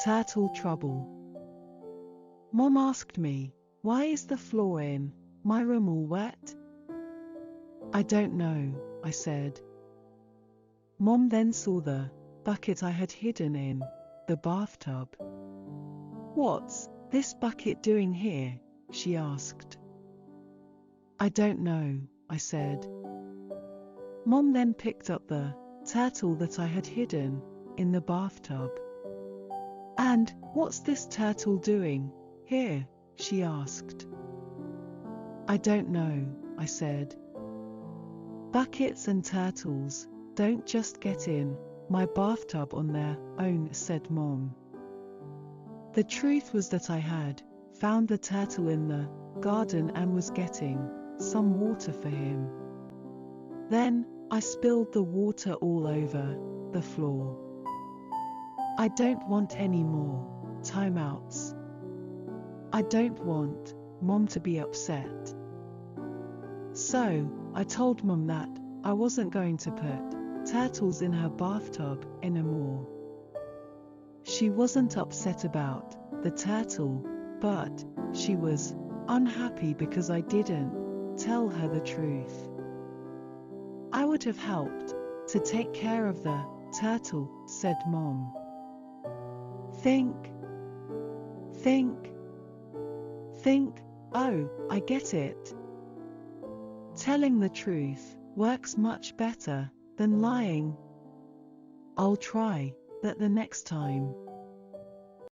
Turtle trouble. Mom asked me, why is the floor in my room all wet? I don't know, I said. Mom then saw the bucket I had hidden in the bathtub. What's this bucket doing here? She asked. I don't know, I said. Mom then picked up the turtle that I had hidden in the bathtub. And what's this turtle doing here? She asked. I don't know, I said. Buckets and turtles don't just get in my bathtub on their own, said Mom. The truth was that I had found the turtle in the garden and was getting some water for him. Then I spilled the water all over the floor. I don't want any more timeouts. I don't want Mom to be upset. So I told Mom that I wasn't going to put turtles in her bathtub anymore. She wasn't upset about the turtle, but she was unhappy because I didn't tell her the truth. I would have helped to take care of the turtle, said Mom. Think, oh, I get it. Telling the truth works much better than lying. I'll try that the next time.